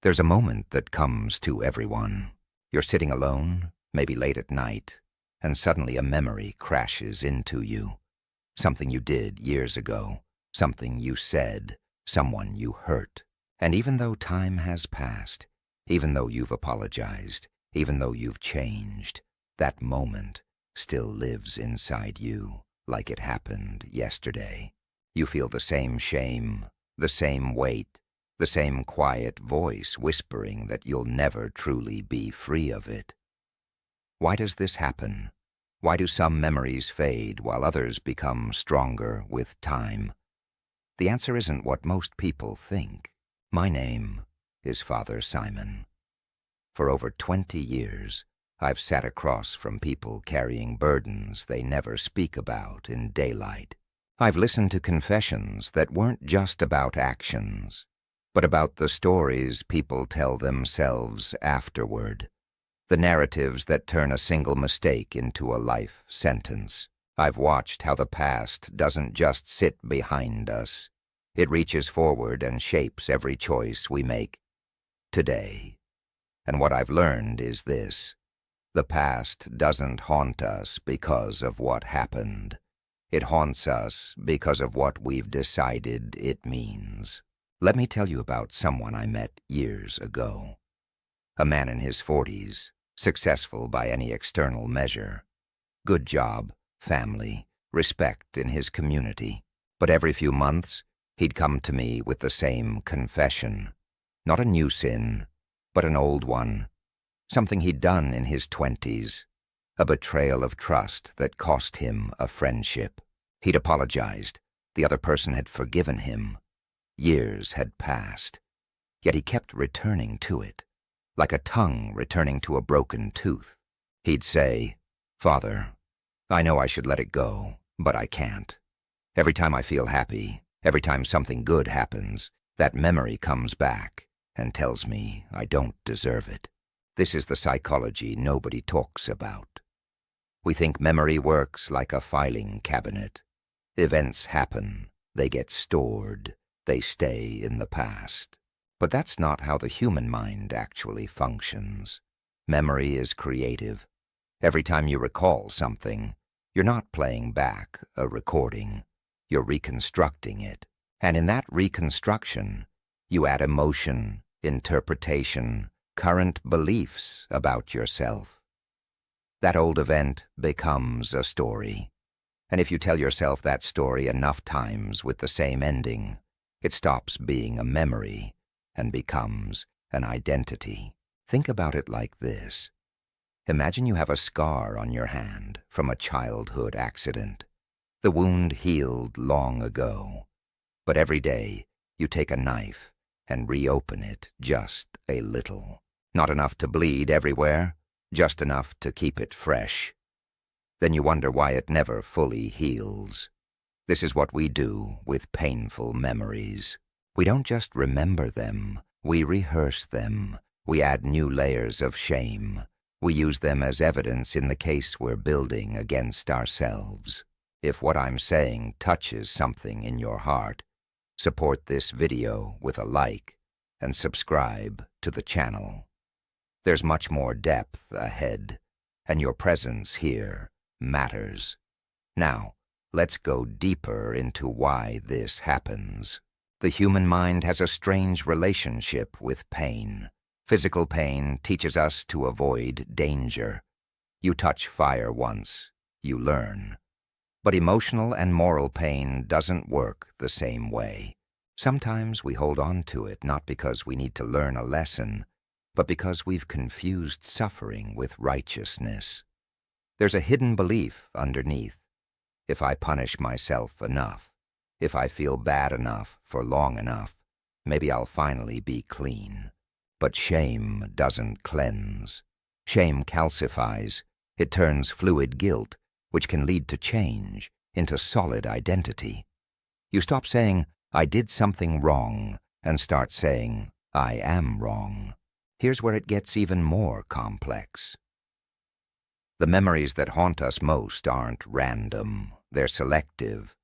There's a moment that comes to everyone. You're sitting alone, maybe late at night, and suddenly a memory crashes into you. Something you did years ago, something you said, someone you hurt. And even though time has passed, even though you've apologized, even though you've changed, that moment still lives inside you like it happened yesterday. You feel the same shame, the same weight, the same quiet voice whispering that you'll never truly be free of it. Why does this happen? Why do some memories fade while others become stronger with time? The answer isn't what most people think. My name is Father Simon. For over 20 years, I've sat across from people carrying burdens they never speak about in daylight. I've listened to confessions that weren't just about actions, but about the stories people tell themselves afterward, the narratives that turn a single mistake into a life sentence. I've watched how the past doesn't just sit behind us. It reaches forward and shapes every choice we make today. And what I've learned is this: the past doesn't haunt us because of what happened. It haunts us because of what we've decided it means. Let me tell you about someone I met years ago. A man in his 40s, successful by any external measure. Good job, family, respect in his community. But every few months, he'd come to me with the same confession. Not a new sin, but an old one. Something he'd done in his 20s. A betrayal of trust that cost him a friendship. He'd apologized. The other person had forgiven him. Years had passed. Yet he kept returning to it, like a tongue returning to a broken tooth. He'd say, "Father, I know I should let it go, but I can't. Every time I feel happy, every time something good happens, that memory comes back and tells me I don't deserve it." This is the psychology nobody talks about. We think memory works like a filing cabinet. Events happen, they get stored, they stay in the past. But that's not how the human mind actually functions. Memory is creative. Every time you recall something, you're not playing back a recording, you're reconstructing it. And in that reconstruction, you add emotion, interpretation, current beliefs about yourself. That old event becomes a story. And if you tell yourself that story enough times with the same ending, it stops being a memory and becomes an identity. Think about it like this. Imagine you have a scar on your hand from a childhood accident. The wound healed long ago, but every day you take a knife and reopen it just a little. Not enough to bleed everywhere, just enough to keep it fresh. Then you wonder why it never fully heals. This is what we do with painful memories. We don't just remember them, we rehearse them. We add new layers of shame. We use them as evidence in the case we're building against ourselves. If what I'm saying touches something in your heart, support this video with a like and subscribe to the channel. There's much more depth ahead, and your presence here matters. Now, let's go deeper into why this happens. The human mind has a strange relationship with pain. Physical pain teaches us to avoid danger. You touch fire once, you learn. But emotional and moral pain doesn't work the same way. Sometimes we hold on to it not because we need to learn a lesson, but because we've confused suffering with righteousness. There's a hidden belief underneath. If I punish myself enough, if I feel bad enough for long enough, maybe I'll finally be clean. But shame doesn't cleanse. Shame calcifies. It turns fluid guilt, which can lead to change, into solid identity. You stop saying, "I did something wrong," and start saying, "I am wrong." Here's where it gets even more complex. The memories that haunt us most aren't random, they're selective.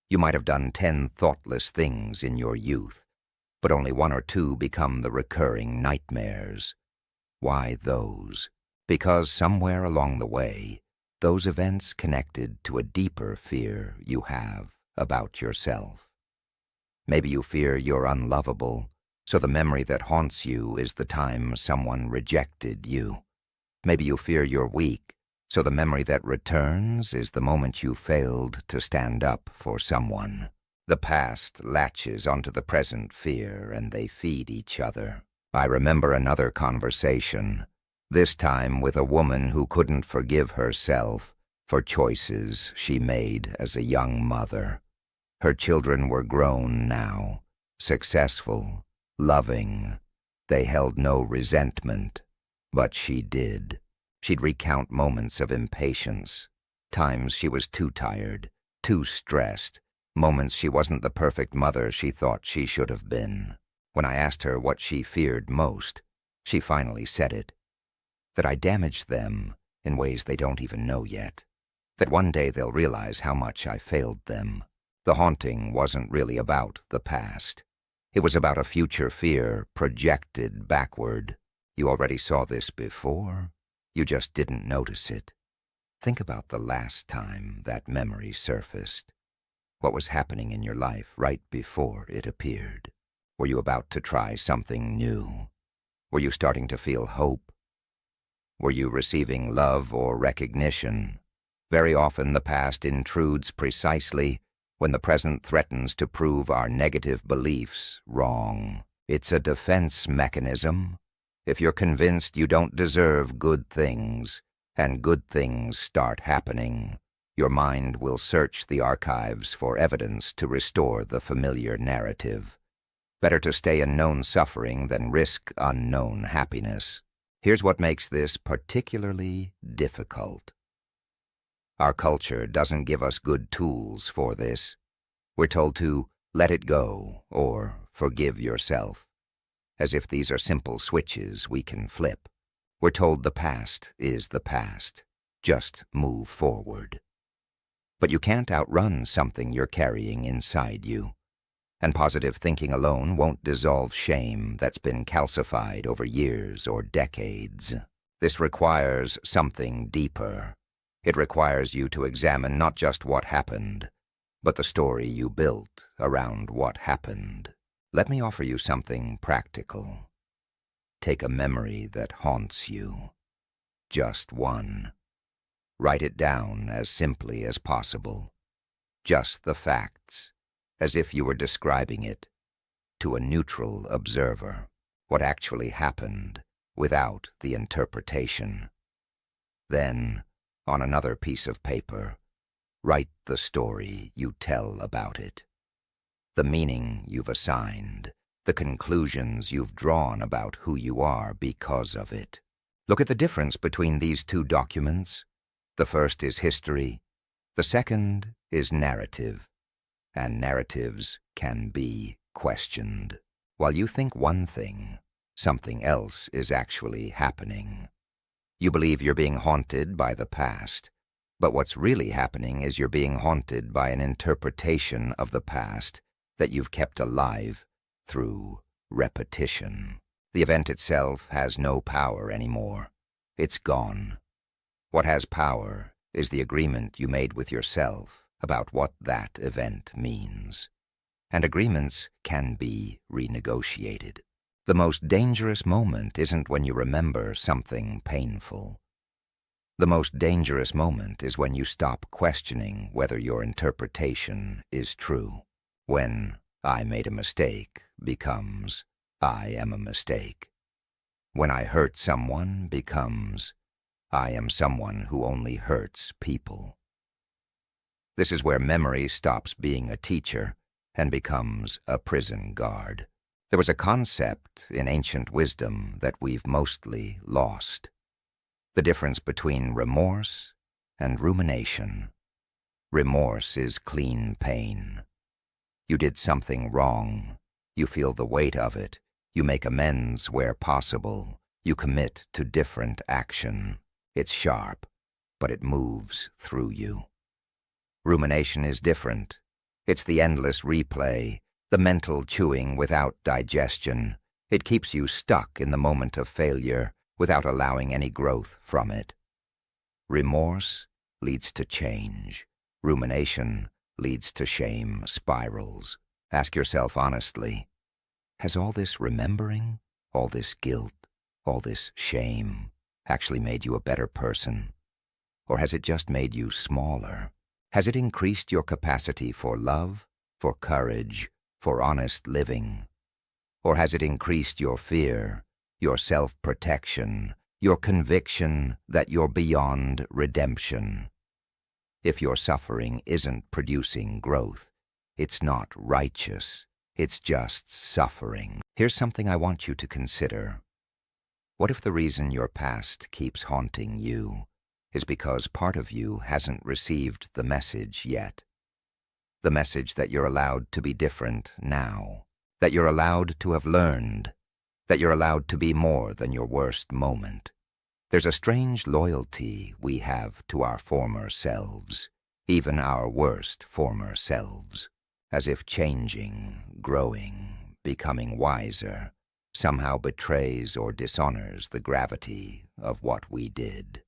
You might have done 10 thoughtless things in your youth, but only one or two become the recurring nightmares. Why those? Because somewhere along the way, those events connected to a deeper fear you have about yourself. Maybe you fear you're unlovable, so the memory that haunts you is the time someone rejected you. Maybe you fear you're weak, so the memory that returns is the moment you failed to stand up for someone. The past latches onto the present fear, and they feed each other. I remember another conversation, this time with a woman who couldn't forgive herself for choices she made as a young mother. Her children were grown now, successful, loving. They held no resentment, but she did. She'd recount moments of impatience, times she was too tired, too stressed, moments she wasn't the perfect mother she thought she should have been. When I asked her what she feared most, she finally said it. That I damaged them in ways they don't even know yet. That one day they'll realize how much I failed them. The haunting wasn't really about the past. It was about a future fear projected backward. You already saw this before. You just didn't notice it. Think about the last time that memory surfaced. What was happening in your life right before it appeared? Were you about to try something new? Were you starting to feel hope? Were you receiving love or recognition? Very often the past intrudes precisely when the present threatens to prove our negative beliefs wrong. It's a defense mechanism. If you're convinced you don't deserve good things, and good things start happening, your mind will search the archives for evidence to restore the familiar narrative. Better to stay in known suffering than risk unknown happiness. Here's what makes this particularly difficult. Our culture doesn't give us good tools for this. We're told to let it go or forgive yourself, as if these are simple switches we can flip. We're told the past is the past. Just move forward. But you can't outrun something you're carrying inside you. And positive thinking alone won't dissolve shame that's been calcified over years or decades. This requires something deeper. It requires you to examine not just what happened, but the story you built around what happened. Let me offer you something practical. Take a memory that haunts you. Just one. Write it down as simply as possible. Just the facts, as if you were describing it to a neutral observer. What actually happened without the interpretation. Then, on another piece of paper, write the story you tell about it. The meaning you've assigned, the conclusions you've drawn about who you are because of it. Look at the difference between these two documents. The first is history, the second is narrative, and narratives can be questioned. While you think one thing, something else is actually happening. You believe you're being haunted by the past, but what's really happening is you're being haunted by an interpretation of the past that you've kept alive through repetition. The event itself has no power anymore. It's gone. What has power is the agreement you made with yourself about what that event means. And agreements can be renegotiated. The most dangerous moment isn't when you remember something painful. The most dangerous moment is when you stop questioning whether your interpretation is true. When I made a mistake becomes I am a mistake. When I hurt someone becomes I am someone who only hurts people. This is where memory stops being a teacher and becomes a prison guard. There was a concept in ancient wisdom that we've mostly lost. The difference between remorse and rumination. Remorse is clean pain. You did something wrong. You feel the weight of it. You make amends where possible. You commit to different action. It's sharp, but it moves through you. Rumination is different. It's the endless replay, The mental chewing without digestion. It keeps you stuck in the moment of failure without allowing any growth from it. Remorse leads to change. Rumination leads to shame spirals. Ask yourself honestly, has all this remembering, all this guilt, all this shame actually made you a better person? Or has it just made you smaller? Has it increased your capacity for love, for courage, for honest living? Or has it increased your fear, your self-protection, your conviction that you're beyond redemption? If your suffering isn't producing growth, it's not righteous, it's just suffering. Here's something I want you to consider. What if the reason your past keeps haunting you is because part of you hasn't received the message yet? The message that you're allowed to be different now, that you're allowed to have learned, that you're allowed to be more than your worst moment. There's a strange loyalty we have to our former selves, even our worst former selves, as if changing, growing, becoming wiser somehow betrays or dishonors the gravity of what we did.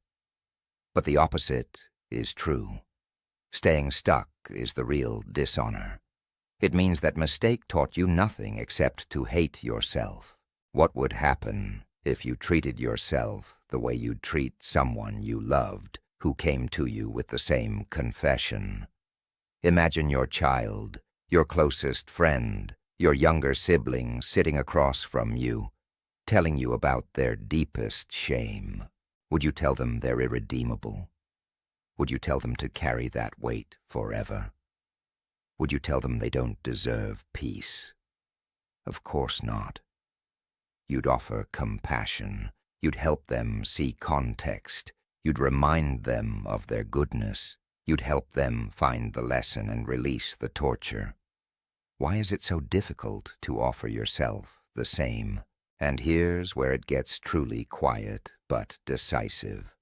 But the opposite is true. Staying stuck is the real dishonor. It means that mistake taught you nothing except to hate yourself. What would happen if you treated yourself the way you'd treat someone you loved who came to you with the same confession? Imagine your child, your closest friend, your younger sibling sitting across from you, telling you about their deepest shame. Would you tell them they're irredeemable? Would you tell them to carry that weight forever? Would you tell them they don't deserve peace? Of course not. You'd offer compassion. You'd help them see context. You'd remind them of their goodness. You'd help them find the lesson and release the torture. Why is it so difficult to offer yourself the same? And here's where it gets truly quiet but decisive.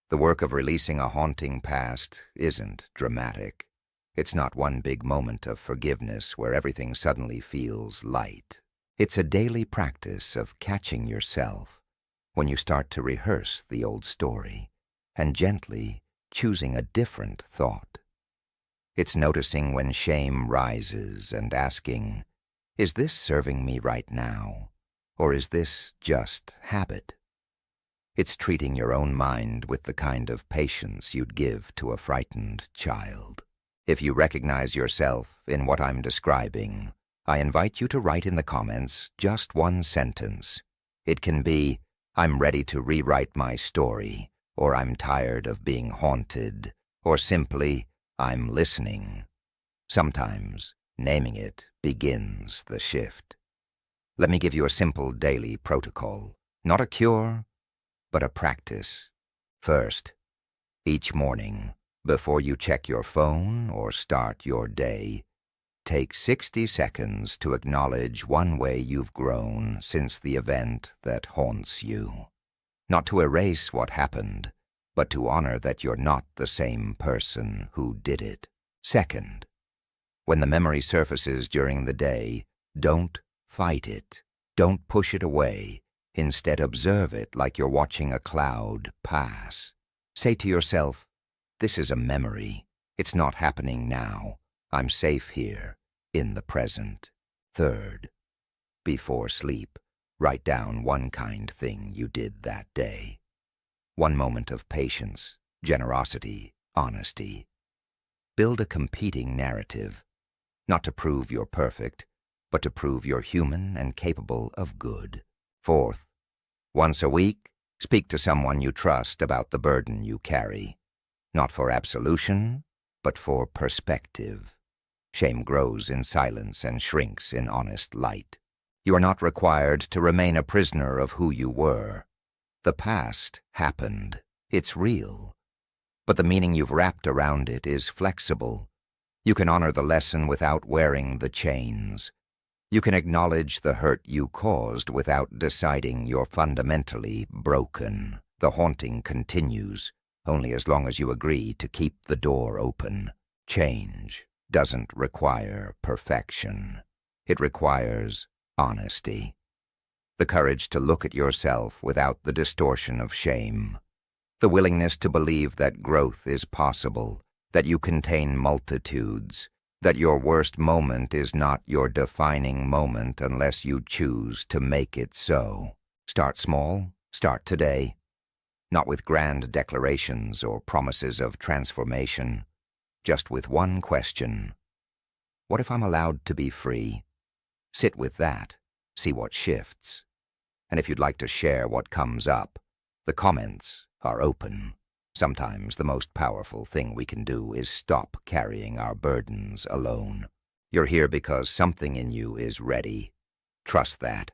The work of releasing a haunting past isn't dramatic. It's not one big moment of forgiveness where everything suddenly feels light. It's a daily practice of catching yourself when you start to rehearse the old story and gently choosing a different thought. It's noticing when shame rises and asking, is this serving me right now, or is this just habit? It's treating your own mind with the kind of patience you'd give to a frightened child. If you recognize yourself in what I'm describing, I invite you to write in the comments just one sentence. It can be, I'm ready to rewrite my story, or I'm tired of being haunted, or simply, I'm listening. Sometimes naming it begins the shift. Let me give you a simple daily protocol, not a cure, but a practice. First, each morning, before you check your phone or start your day, take 60 seconds to acknowledge one way you've grown since the event that haunts you. Not to erase what happened, but to honor that you're not the same person who did it. Second, when the memory surfaces during the day, don't fight it. Don't push it away. Instead, observe it like you're watching a cloud pass. Say to yourself, this is a memory. It's not happening now. I'm safe here, in the present. Third, before sleep, write down one kind thing you did that day. One moment of patience, generosity, honesty. Build a competing narrative, not to prove you're perfect, but to prove you're human and capable of good. Fourth, once a week, speak to someone you trust about the burden you carry, not for absolution, but for perspective. Shame grows in silence and shrinks in honest light. You are not required to remain a prisoner of who you were. The past happened. It's real. But the meaning you've wrapped around it is flexible. You can honor the lesson without wearing the chains. You can acknowledge the hurt you caused without deciding you're fundamentally broken. The haunting continues, only as long as you agree to keep the door open. Change doesn't require perfection. It requires honesty. The courage to look at yourself without the distortion of shame. The willingness to believe that growth is possible, that you contain multitudes, that your worst moment is not your defining moment unless you choose to make it so. Start small, start today. Not with grand declarations or promises of transformation, just with one question. What if I'm allowed to be free? Sit with that, see what shifts. And if you'd like to share what comes up, the comments are open. Sometimes the most powerful thing we can do is stop carrying our burdens alone. You're here because something in you is ready. Trust that.